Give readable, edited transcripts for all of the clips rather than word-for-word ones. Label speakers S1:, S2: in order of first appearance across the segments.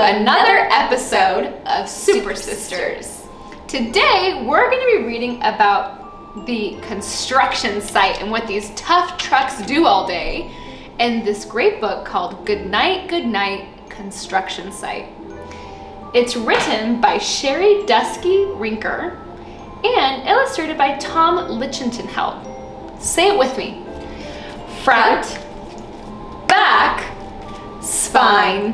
S1: another episode of SuperSisters. Today, we're going to be reading about the construction site and what these tough trucks do all day in this great book called Goodnight Construction Site. It's written by Sherri, Duskey, Rinker, and illustrated by Tom Lichtenheld. Say it with me. Front, back, spine.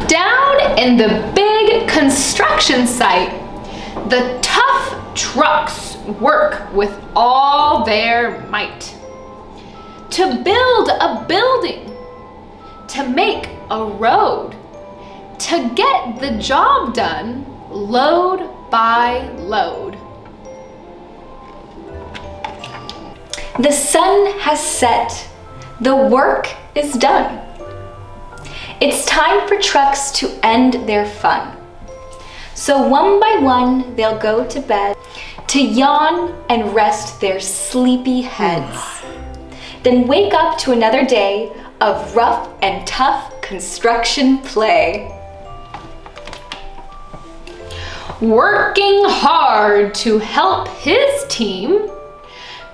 S1: Down in the big construction site, the tough trucks work with all their might to build a building, to make a road, to get the job done load by load.
S2: The sun has set. The work is done. It's time for trucks to end their fun. So one by one, they'll go to bed to yawn and rest their sleepy heads. Then wake up to another day of rough and tough construction play.
S1: Working hard to help his team,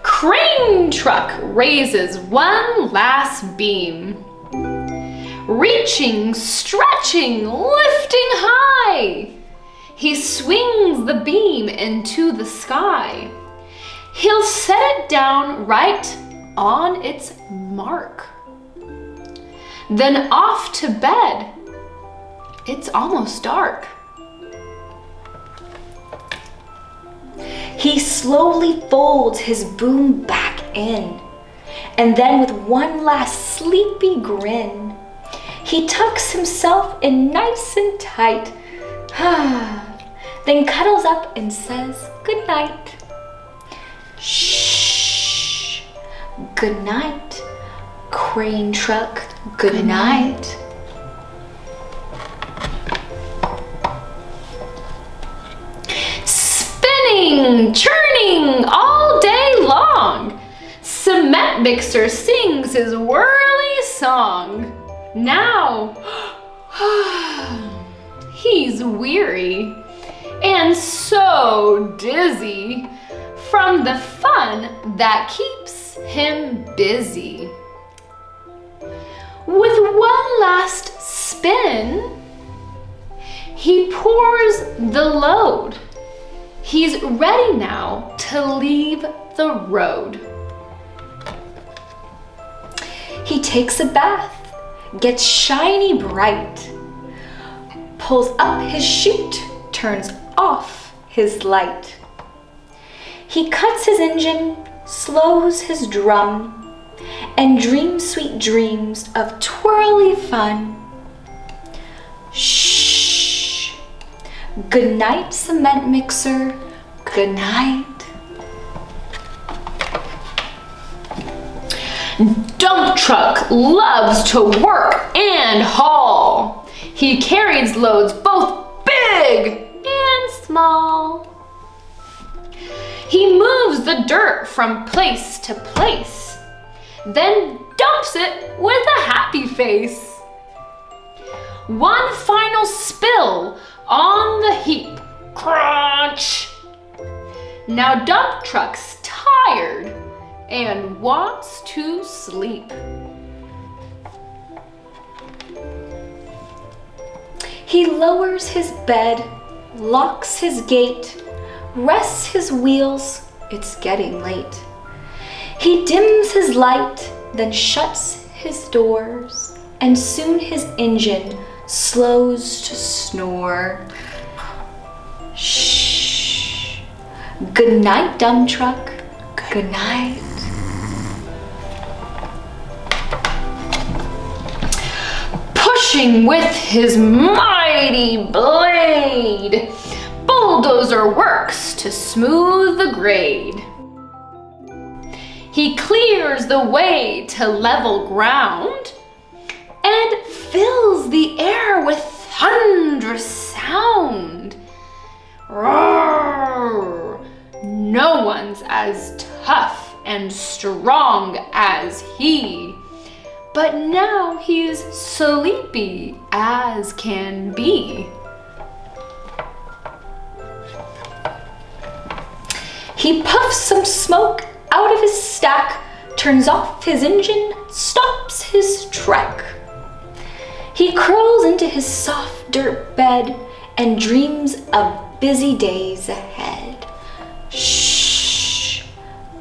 S1: crane truck raises one last beam. Reaching, stretching, lifting high, he swings the beam into the sky. He'll set it down right on its mark. Then off to bed. It's almost dark.
S2: He slowly folds his boom back in, and then with one last sleepy grin, he tucks himself in nice and tight, then cuddles up and says goodnight. Shh, good night, crane truck, good night.
S1: Spinning, churning all day long, cement mixer sings his whirly song. Now, he's weary and so dizzy from the fun that keeps him busy. With one last spin, he pours the load. He's ready now to leave the road.
S2: He takes a bath, gets shiny bright, pulls up his chute, turns off his light. He cuts his engine, slows his drum, and dreams sweet dreams of twirly fun. Shh, good night, cement mixer, good night.
S1: Dump truck loves to work and haul. He carries loads both big and small. He moves the dirt from place to place, then dumps it with a happy face. One final spill on the heap, crunch. Now dump truck's tired and wants to sleep.
S2: He lowers his bed, locks his gate, rests his wheels, it's getting late. He dims his light, then shuts his doors, and soon his engine slows to snore. Shh, good night, dump truck, good night.
S1: Pushing with his mighty blade, bulldozer works to smooth the grade. He clears the way to level ground and fills the air with thunderous sound. Roar! No one's as tough and and strong as he. But now he's sleepy as can be.
S2: He puffs some smoke out of his stack, turns off his engine, stops his trek. He curls into his soft dirt bed and dreams of busy days ahead. Shh.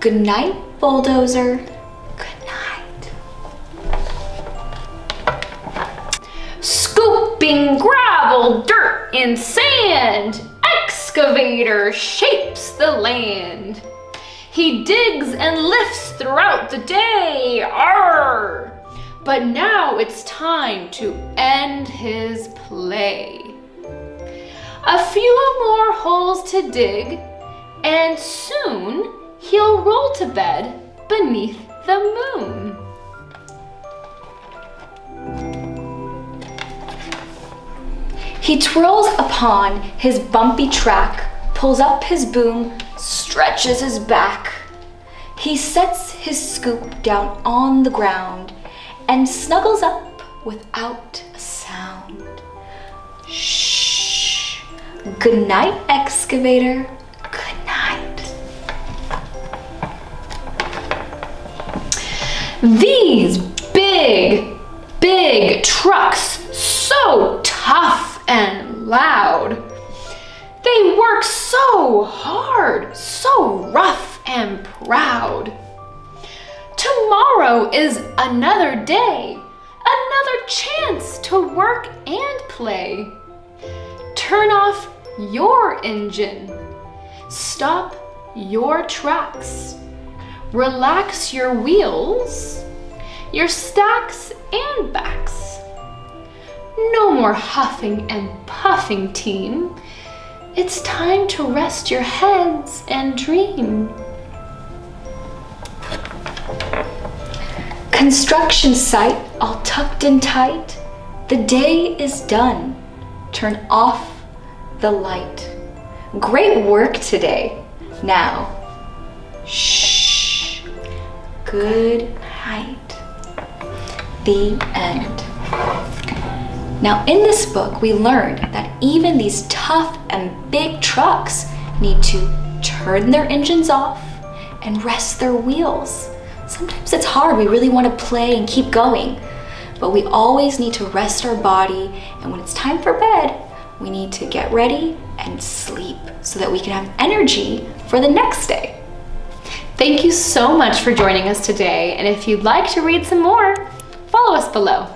S2: Good night, bulldozer. Good night.
S1: Scooping gravel, dirt, and sand, excavator shapes the land. He digs and lifts throughout the day, arr! But now it's time to end his play. A few more holes to dig, and soon he'll roll to bed beneath the moon.
S2: He twirls upon his bumpy track, pulls up his boom, stretches his back. He sets his scoop down on the ground and snuggles up without a sound. Shh. Good night, excavator. Good night.
S1: These big trucks, so tough and loud. They work so hard, so rough and proud. Tomorrow is another day, another chance to work and play. Turn off your engine, stop your tracks, relax your wheels, your stacks and backs. No more huffing and puffing, team. It's time to rest your heads and dream.
S2: Construction site all tucked in tight. The day is done. Turn off the light. Great work today. Now, shh. Good night. The end. Now, in this book, we learned that even these tough and big trucks need to turn their engines off and rest their wheels. Sometimes it's hard, we really want to play and keep going, but we always need to rest our body, and when it's time for bed, we need to get ready and sleep so that we can have energy for the next day.
S1: Thank you so much for joining us today, and if you'd like to read some more, follow us below.